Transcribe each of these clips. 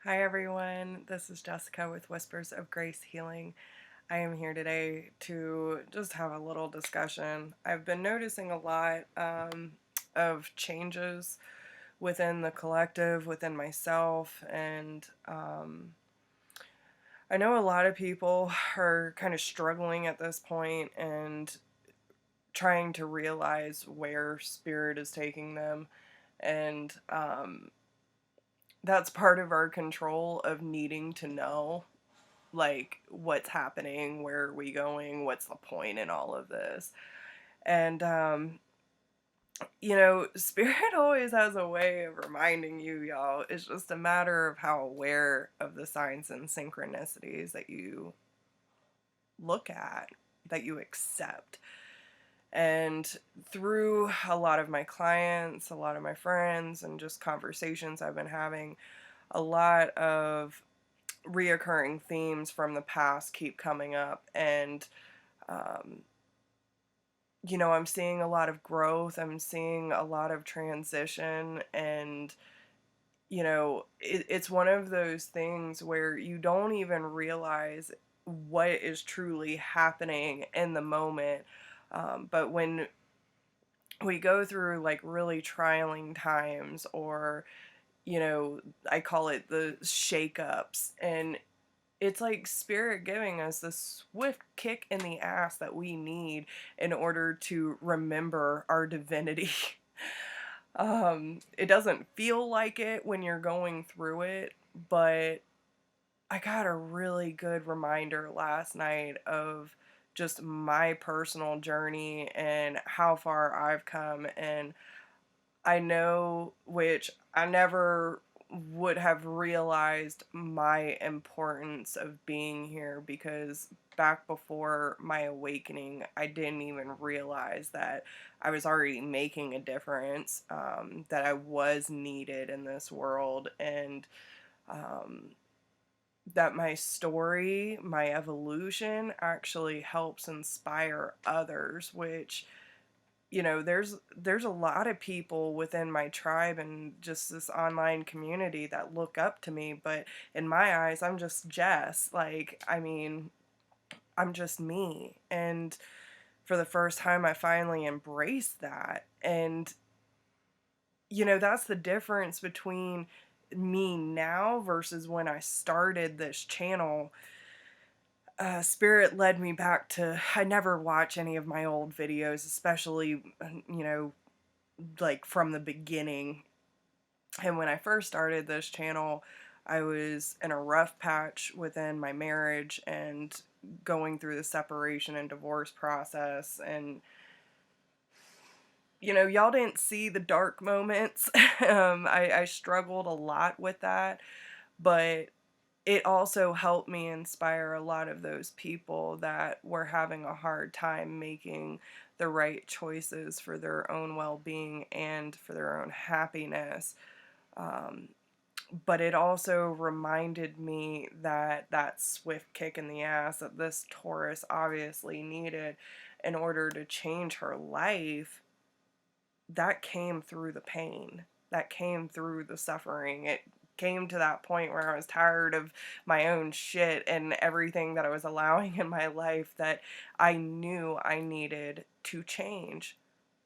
Hi everyone, this is Jessica with Whispers of Grace Healing. I am here today to just have a little discussion. I've been noticing a lot of changes within the collective, within myself, and I know a lot of people are kind of struggling at this point and trying to realize where spirit is taking them. And that's part of our control of needing to know, like, what's happening, where are we going, what's the point in all of this. And spirit always has a way of reminding you, y'all. It's just a matter of how aware of the signs and synchronicities that you look at, that you accept. And through a lot of my clients, a lot of my friends, and just conversations I've been having, a lot of reoccurring themes from the past keep coming up. And um, I'm seeing a lot of growth, I'm seeing a lot of transition. And it's one of those things where you don't even realize what is truly happening in the moment. But when we go through like really trialing times, or I call it the shakeups, and it's like spirit giving us the swift kick in the ass that we need in order to remember our divinity. It doesn't feel like it when you're going through it, but I got a really good reminder last night of just my personal journey and how far I've come. And I know, which I never would have realized my importance of being here, because back before my awakening, I didn't even realize that I was already making a difference, that I was needed in this world, and um, that my story, my evolution actually helps inspire others, which there's a lot of people within my tribe and just this online community that look up to me, but in my eyes, I'm just Jess. Like, I mean, I'm just me. And for the first time, I finally embraced that. And that's the difference between me now versus when I started this channel. Spirit led me back to, I never watch any of my old videos, especially, like from the beginning. And when I first started this channel, I was in a rough patch within my marriage and going through the separation and divorce process. And, y'all didn't see the dark moments. I struggled a lot with that, but it also helped me inspire a lot of those people that were having a hard time making the right choices for their own well-being and for their own happiness. But it also reminded me that that swift kick in the ass that this Taurus obviously needed in order to change her life, that came through the pain, that came through the suffering. It came to that point where I was tired of my own shit and everything that I was allowing in my life, that I knew I needed to change,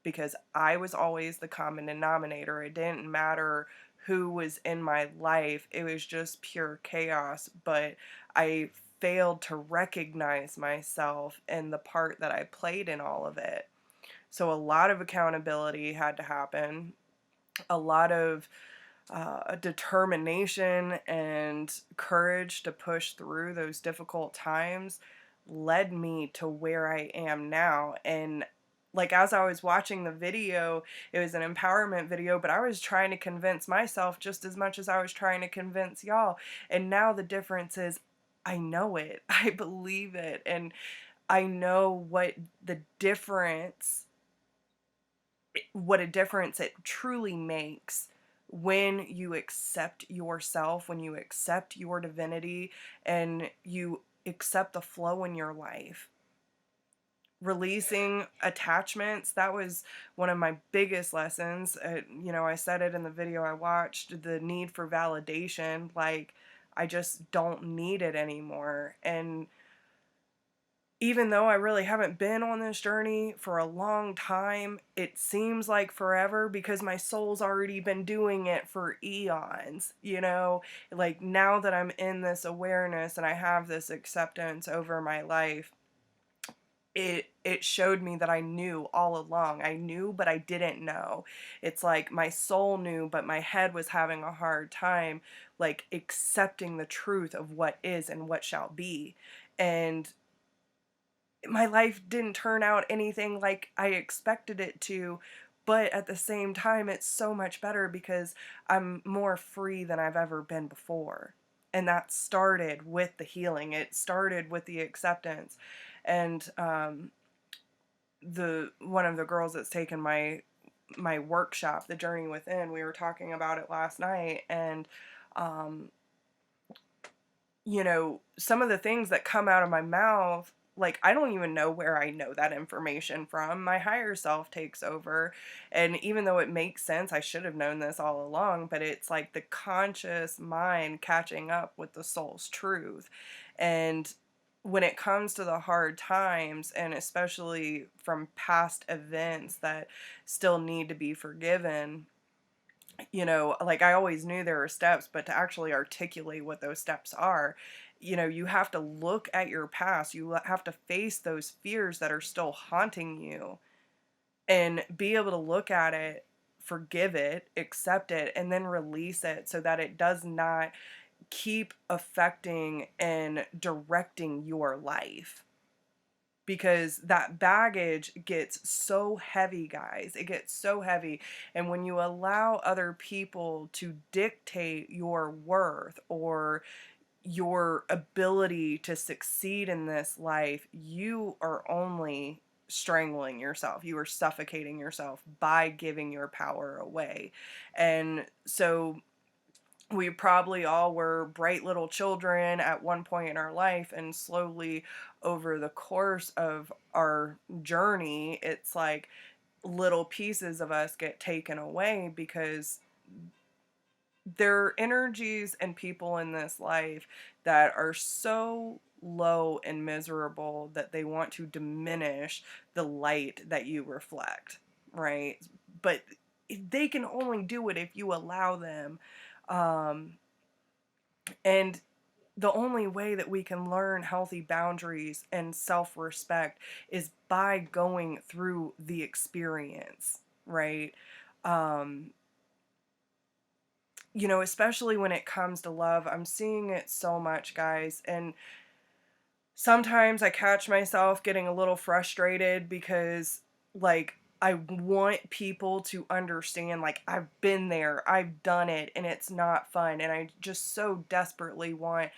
because I was always the common denominator. It didn't matter who was in my life, it was just pure chaos. But I failed to recognize myself and the part that I played in all of it. So a lot of accountability had to happen, a lot of determination and courage to push through those difficult times led me to where I am now. And like, as I was watching the video, it was an empowerment video, but I was trying to convince myself just as much as I was trying to convince y'all. And now the difference is, I know it, I believe it, and I know what a difference it truly makes when you accept yourself, when you accept your divinity, and you accept the flow in your life. Releasing attachments, that was one of my biggest lessons. I said it in the video I watched, the need for validation. Like, I just don't need it anymore. And even though I really haven't been on this journey for a long time, it seems like forever because my soul's already been doing it for eons, you know? Like now that I'm in this awareness and I have this acceptance over my life, it showed me that I knew all along. I knew, but I didn't know. It's like my soul knew, but my head was having a hard time like accepting the truth of what is and what shall be. And my life didn't turn out anything like I expected it to, but at the same time, it's so much better because I'm more free than I've ever been before. And that started with the healing. It started with the acceptance. And the one of the girls that's taken my workshop, The Journey Within, we were talking about it last night, and um, you know, some of the things that come out of my mouth, like, I don't even know where I know that information from. My higher self takes over. And even though it makes sense, I should have known this all along, but it's like the conscious mind catching up with the soul's truth. And when it comes to the hard times, and especially from past events that still need to be forgiven, you know, like I always knew there were steps, but to actually articulate what those steps are, you know, you have to look at your past. You have to face those fears that are still haunting you and be able to look at it, forgive it, accept it, and then release it so that it does not keep affecting and directing your life, because that baggage gets so heavy, guys. It gets so heavy. And when you allow other people to dictate your worth or your ability to succeed in this life, you are only strangling yourself. You are suffocating yourself by giving your power away. And so we probably all were bright little children at one point in our life, and slowly over the course of our journey, it's like little pieces of us get taken away because there are energies and people in this life that are so low and miserable that they want to diminish the light that you reflect, right? But they can only do it if you allow them. Um, and the only way that we can learn healthy boundaries and self respect is by going through the experience, right? Um, you know, especially when it comes to love, I'm seeing it so much, guys. And sometimes I catch myself getting a little frustrated because, like, I want people to understand, like, I've been there, I've done it, and it's not fun. And I just so desperately want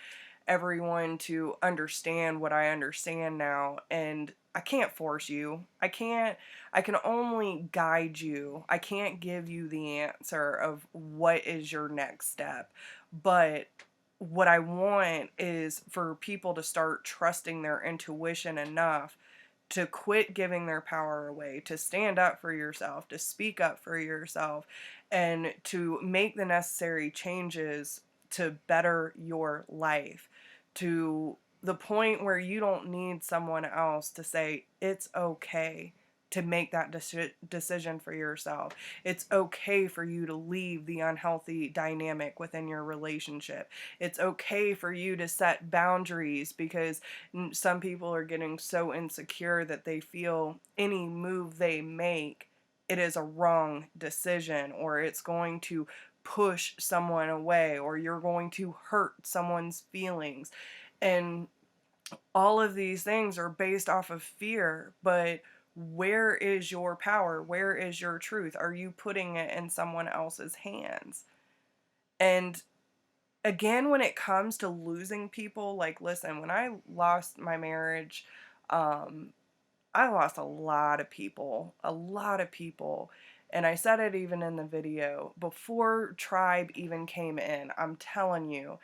everyone to understand what I understand now. And I can't force you. I can only guide you. I can't give you the answer of what is your next step. But what I want is for people to start trusting their intuition enough to quit giving their power away, to stand up for yourself, to speak up for yourself, and to make the necessary changes to better your life, to the point where you don't need someone else to say it's okay to make that decision for yourself. It's okay for you to leave the unhealthy dynamic within your relationship. It's okay for you to set boundaries because some people are getting so insecure that they feel any move they make, it is a wrong decision, or it's going to push someone away, or you're going to hurt someone's feelings. And all of these things are based off of fear, but where is your power? Where is your truth? Are you putting it in someone else's hands? And again, when it comes to losing people, like, listen, when I lost my marriage, um, I lost a lot of people. And I said it even in the video, before Tribe even came in, I'm telling you,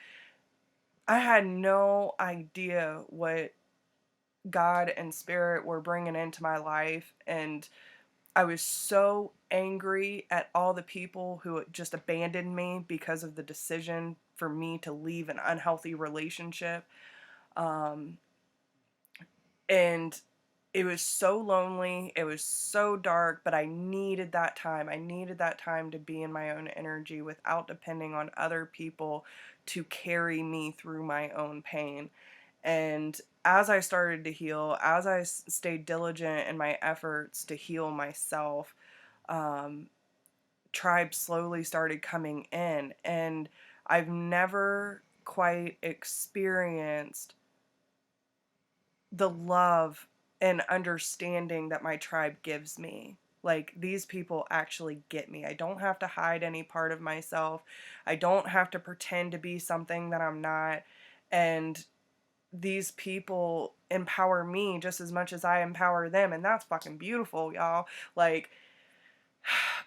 I had no idea what God and spirit were bringing into my life, and I was so angry at all the people who just abandoned me because of the decision for me to leave an unhealthy relationship. Um, and it was so lonely. It was so dark, but I needed that time. I needed that time to be in my own energy without depending on other people to carry me through my own pain. And as I started to heal, as I stayed diligent in my efforts to heal myself, um, tribe slowly started coming in. And I've never quite experienced the love and understanding that my tribe gives me. Like, these people actually get me. I don't have to hide any part of myself. I don't have to pretend to be something that I'm not. And these people empower me just as much as I empower them. And that's fucking beautiful, y'all. Like,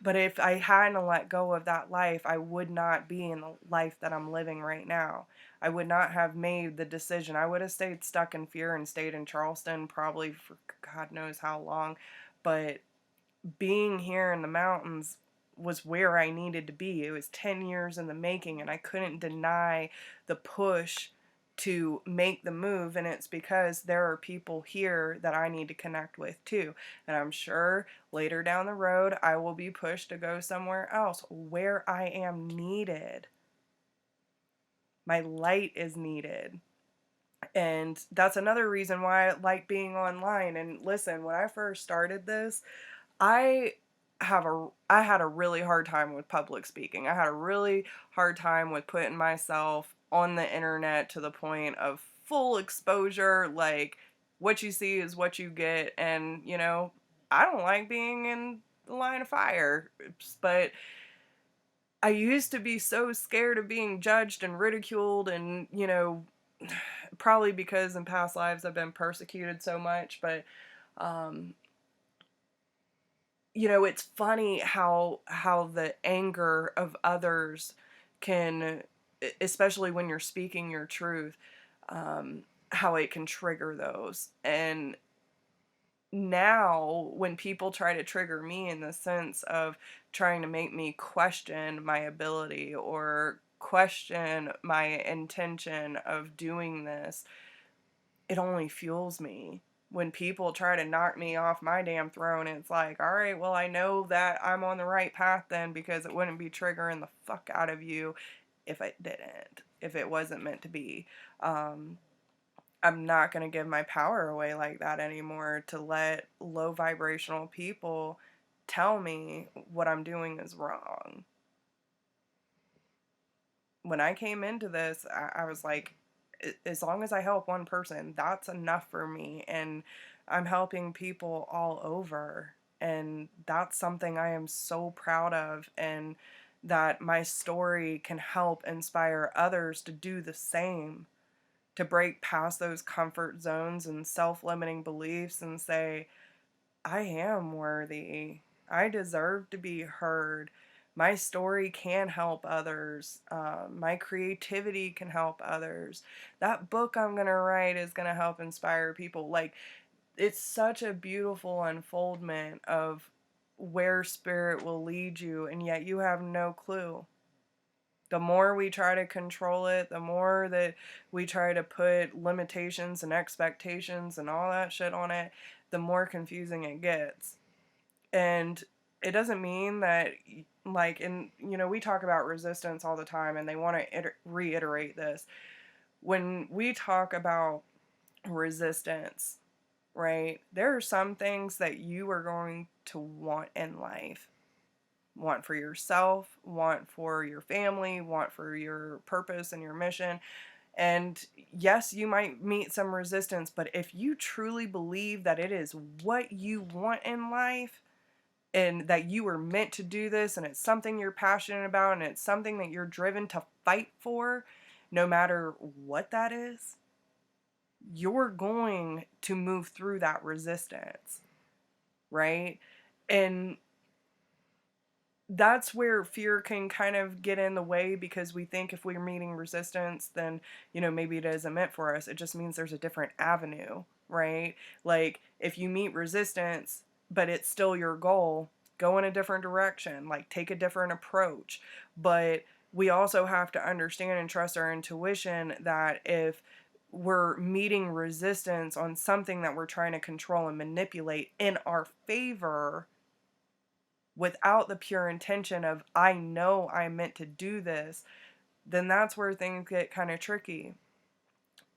but if I hadn't let go of that life, I would not be in the life that I'm living right now. I would not have made the decision. I would have stayed stuck in fear and stayed in Charleston probably for God knows how long. But being here in the mountains was where I needed to be. It was 10 years in the making, and I couldn't deny the push to make the move. And it's because there are people here that I need to connect with too. And I'm sure later down the road I will be pushed to go somewhere else where I am needed. My light is needed. And that's another reason why I like being online. And listen, when I first started this, I I had a really hard time with public speaking. I had a really hard time with putting myself on the internet to the point of full exposure. Like, what you see is what you get. And, I don't like being in the line of fire. But I used to be so scared of being judged and ridiculed, and, probably because in past lives I've been persecuted so much. But um it's funny how the anger of others can, especially when you're speaking your truth, how it can trigger those. And now when people try to trigger me in the sense of trying to make me question my ability or question my intention of doing this, it only fuels me. When people try to knock me off my damn throne, it's like, all right, well, I know that I'm on the right path then, because it wouldn't be triggering the fuck out of you if it didn't, if it wasn't meant to be. I'm not going to give my power away like that anymore to let low vibrational people tell me what I'm doing is wrong. When I came into this, I was like, as long as I help one person, that's enough for me. And I'm helping people all over. And that's something I am so proud of. And that my story can help inspire others to do the same, to break past those comfort zones and self-limiting beliefs and say, I am worthy. I deserve to be heard. My story can help others. My creativity can help others. That book I'm going to write is going to help inspire people. Like, it's such a beautiful unfoldment of where spirit will lead you, and yet you have no clue. The more we try to control it, the more that we try to put limitations and expectations and all that shit on it, the more confusing it gets. And it doesn't mean that, like, we talk about resistance all the time, and they want to reiterate this. When we talk about resistance, right, there are some things that you are going to want in life. Want for yourself, want for your family, want for your purpose and your mission. And yes, you might meet some resistance, but if you truly believe that it is what you want in life, and that you were meant to do this, and it's something you're passionate about, and it's something that you're driven to fight for, no matter what that is, you're going to move through that resistance, right? And that's where fear can kind of get in the way, because we think if we're meeting resistance, then, maybe it isn't meant for us. It just means there's a different avenue, right? Like, if you meet resistance, but it's still your goal, go in a different direction, like take a different approach. But we also have to understand and trust our intuition that if we're meeting resistance on something that we're trying to control and manipulate in our favor without the pure intention of, I know I'm meant to do this, then that's where things get kind of tricky.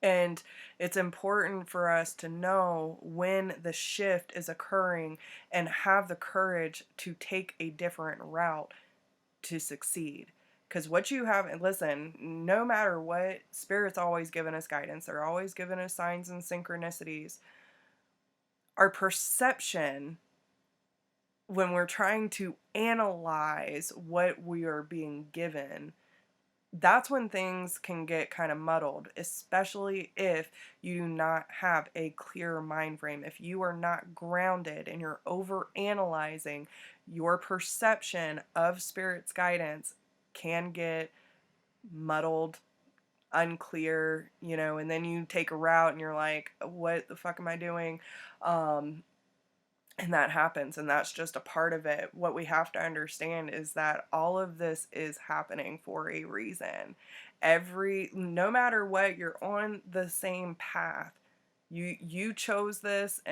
And it's important for us to know when the shift is occurring and have the courage to take a different route to succeed. Because what you have, and listen, no matter what, Spirit's always given us guidance. They're always giving us signs and synchronicities. Our perception, when we're trying to analyze what we are being given, that's when things can get kind of muddled, especially if you do not have a clear mind frame. If you are not grounded and you're over analyzing, your perception of Spirit's guidance can get muddled, unclear, and then you take a route and you're like, what the fuck am I doing? And that happens, and that's just a part of it. What we have to understand is that all of this is happening for a reason. No matter what, you're on the same path. You chose this,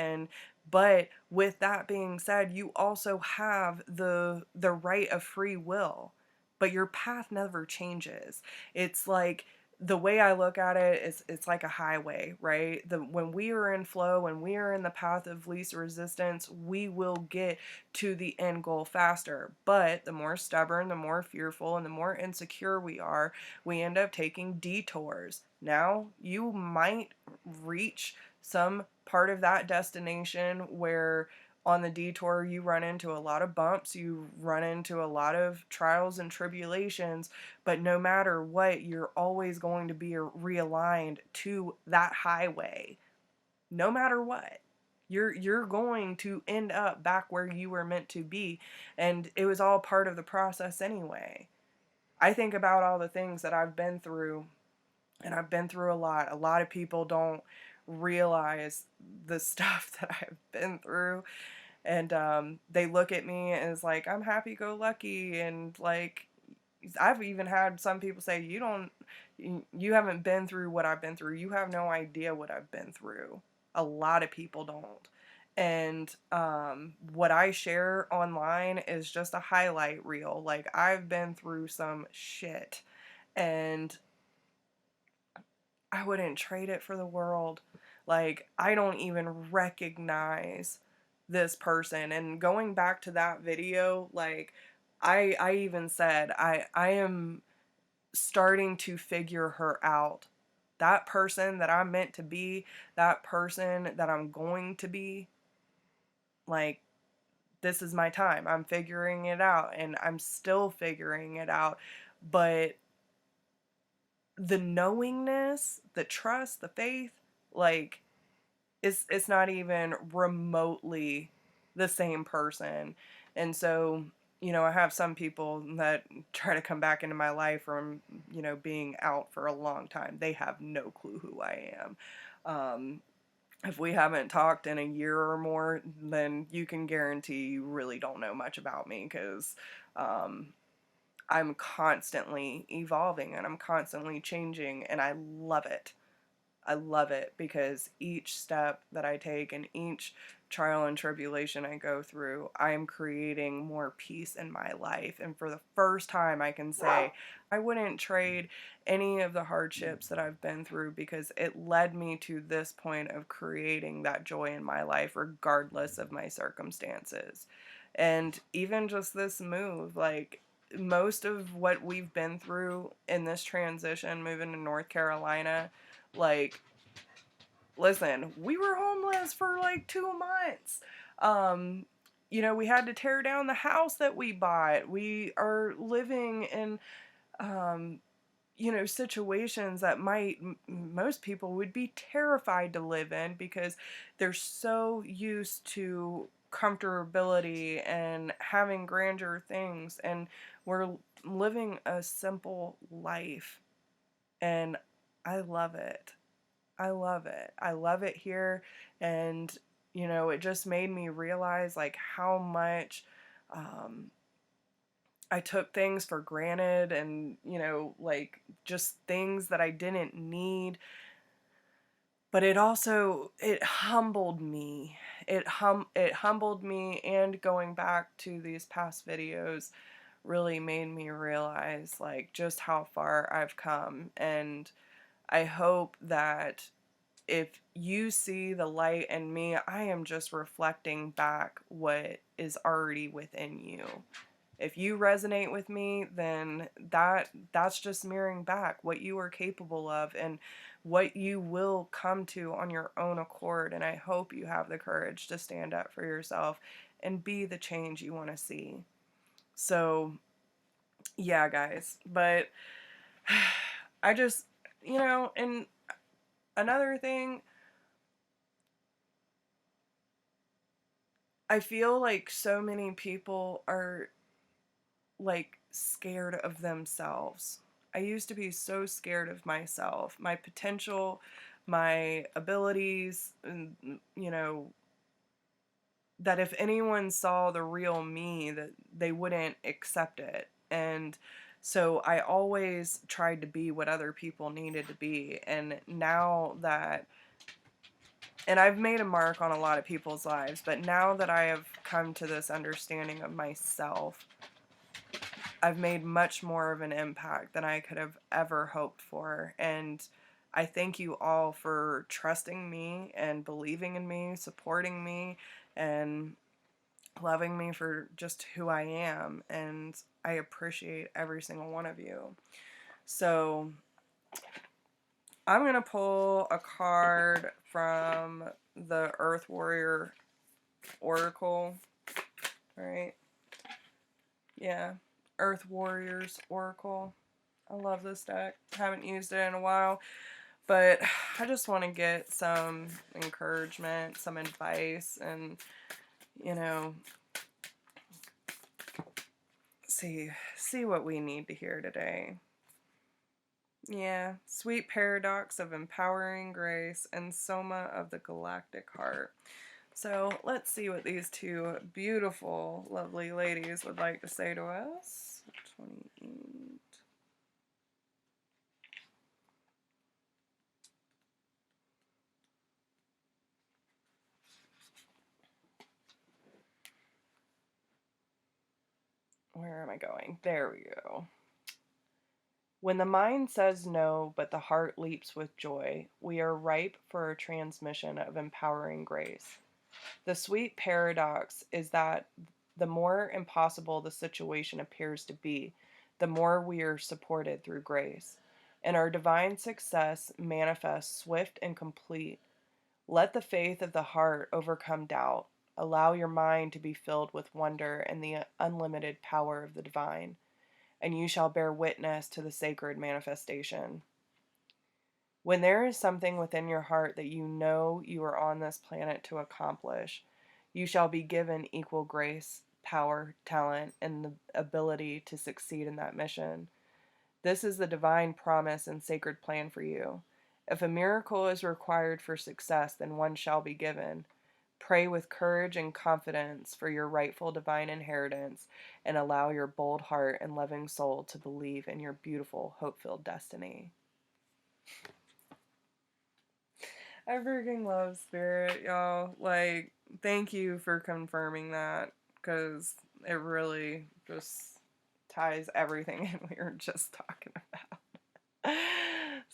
but with that being said, you also have the right of free will. But your path never changes. It's like, the way I look at it is, it's like a highway, right? When we are in flow, when we are in the path of least resistance, we will get to the end goal faster. But the more stubborn, the more fearful, and the more insecure we are, we end up taking detours. Now, you might reach some part of that destination where on the detour you run into a lot of bumps, you run into a lot of trials and tribulations, but no matter what, you're always going to be realigned to that highway. No matter what, you're going to end up back where you were meant to be, and it was all part of the process anyway. I think about all the things that I've been through, and I've been through a lot. A lot of people don't realize the stuff that I've been through, and they look at me as like, I'm happy-go-lucky, and like, I've even had some people say, you haven't been through what I've been through. You have no idea what I've been through. A lot of people don't. And what I share online is just a highlight reel. Like, I've been through some shit, and I wouldn't trade it for the world. Like, I don't even recognize this person. And going back to that video, like, I even said, I am starting to figure her out. That person that I'm meant to be, that person that I'm going to be, like, this is my time. I'm figuring it out, and I'm still figuring it out. But the knowingness, the trust, the faith, like, it's not even remotely the same person. And so, I have some people that try to come back into my life from, being out for a long time. They have no clue who I am. If we haven't talked in a year or more, then you can guarantee you really don't know much about me, because I'm constantly evolving and I'm constantly changing, and I love it. I love it, because each step that I take and each trial and tribulation I go through, I am creating more peace in my life. And for the first time, I can say I wouldn't trade any of the hardships that I've been through, because it led me to this point of creating that joy in my life, regardless of my circumstances. And even just this move, like, most of what we've been through in this transition, moving to North Carolina, like, listen, we were homeless for like 2 months. We had to tear down the house that we bought. We are living in, situations that most people would be terrified to live in, because they're so used to comfortability and having grandeur things. And we're living a simple life. And I love it. I love it. I love it here. And, it just made me realize, like, how much I took things for granted, and, like, just things that I didn't need. But it humbled me. It humbled me, and going back to these past videos really made me realize, like, just how far I've come. And I hope that if you see the light in me, I am just reflecting back what is already within you. If you resonate with me, then that's just mirroring back what you are capable of and what you will come to on your own accord. And I hope you have the courage to stand up for yourself and be the change you want to see. So, yeah, guys. But I just, and another thing, I feel like so many people are, like, scared of themselves. I used to be so scared of myself, my potential, my abilities, and, that if anyone saw the real me, that they wouldn't accept it. And so I always tried to be what other people needed to be. And now that, and I've made a mark on a lot of people's lives, but now that I have come to this understanding of myself, I've made much more of an impact than I could have ever hoped for. And I thank you all for trusting me and believing in me, supporting me, and loving me for just who I am. And I appreciate every single one of you. So I'm going to pull a card from the Earth Warrior Oracle. All right. Yeah. Earth Warriors Oracle. I love this deck. Haven't used it in a while, but I just want to get some encouragement, some advice, and, see what we need to hear today. Yeah, sweet paradox of empowering grace and soma of the galactic heart. So let's see what these two beautiful, lovely ladies would like to say to us. 28. Where am I going? There we go. When the mind says no, but the heart leaps with joy, we are ripe for a transmission of empowering grace. The sweet paradox is that the more impossible the situation appears to be, the more we are supported through grace, and our divine success manifests swift and complete. Let the faith of the heart overcome doubt. Allow your mind to be filled with wonder and the unlimited power of the divine, and you shall bear witness to the sacred manifestation. When there is something within your heart that you know you are on this planet to accomplish, you shall be given equal grace, power, talent, and the ability to succeed in that mission. This is the divine promise and sacred plan for you. If a miracle is required for success, then one shall be given. Pray with courage and confidence for your rightful divine inheritance, and allow your bold heart and loving soul to believe in your beautiful, hope-filled destiny. I freaking love Spirit, y'all. Like, thank you for confirming that, because it really just ties everything in we were just talking about.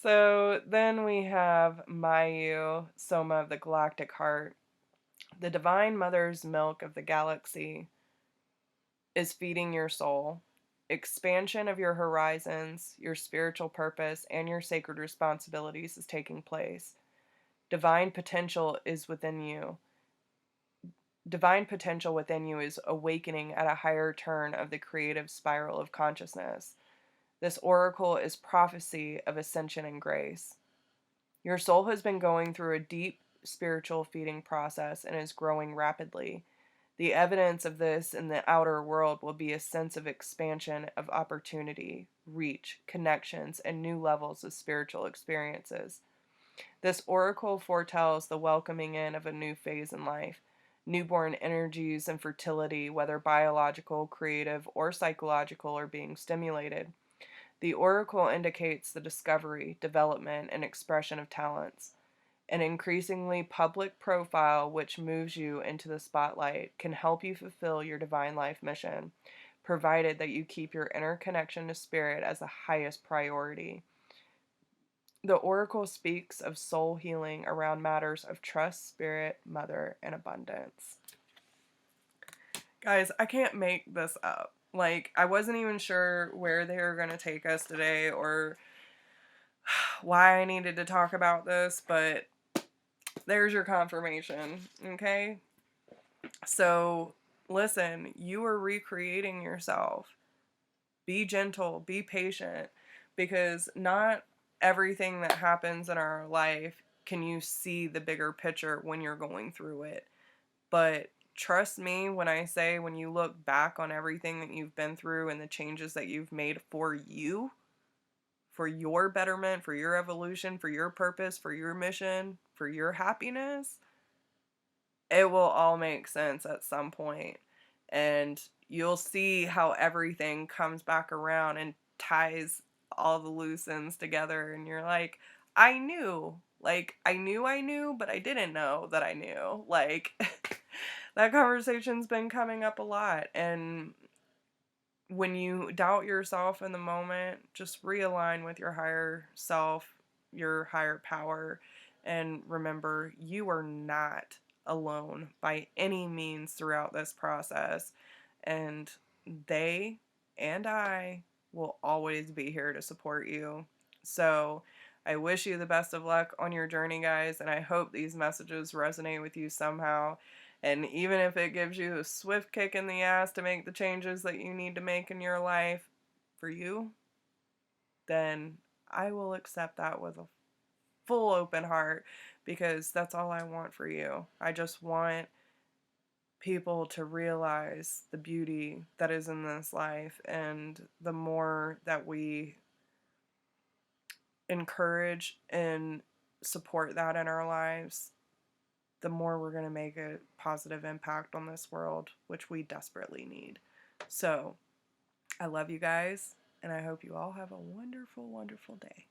So then we have Mayu, Soma of the Galactic Heart. The Divine Mother's milk of the galaxy is feeding your soul. Expansion of your horizons, your spiritual purpose, and your sacred responsibilities is taking place. Divine potential is within you. Divine potential within you is awakening at a higher turn of the creative spiral of consciousness. This oracle is prophecy of ascension and grace. Your soul has been going through a deep spiritual feeding process and is growing rapidly. The evidence of this in the outer world will be a sense of expansion of opportunity, reach, connections, and new levels of spiritual experiences. This oracle foretells the welcoming in of a new phase in life. Newborn energies and fertility, whether biological, creative, or psychological, are being stimulated. The oracle indicates the discovery, development, and expression of talents. An increasingly public profile which moves you into the spotlight can help you fulfill your divine life mission, provided that you keep your inner connection to spirit as the highest priority. The oracle speaks of soul healing around matters of trust, spirit, mother, and abundance. Guys, I can't make this up. Like, I wasn't even sure where they were going to take us today or why I needed to talk about this, but there's your confirmation, okay? So, listen, you are recreating yourself. Be gentle, be patient, because not everything that happens in our life can you see the bigger picture when you're going through it. But trust me when I say, when you look back on everything that you've been through and the changes that you've made for you, for your betterment, for your evolution, for your purpose, for your mission, for your happiness, it will all make sense at some point. And you'll see how everything comes back around and ties all the loose ends together. And you're like, I knew. Like, I knew, but I didn't know that I knew. Like, that conversation's been coming up a lot. And when you doubt yourself in the moment, just realign with your higher self, your higher power, and remember you are not alone by any means throughout this process. And they and I will always be here to support you. So I wish you the best of luck on your journey, guys, and I hope these messages resonate with you somehow. And even if it gives you a swift kick in the ass to make the changes that you need to make in your life for you, then I will accept that with a full open heart, because that's all I want for you. I just want people to realize the beauty that is in this life, and the more that we encourage and support that in our lives, the more we're going to make a positive impact on this world, which we desperately need. So, I love you guys, and I hope you all have a wonderful, wonderful day.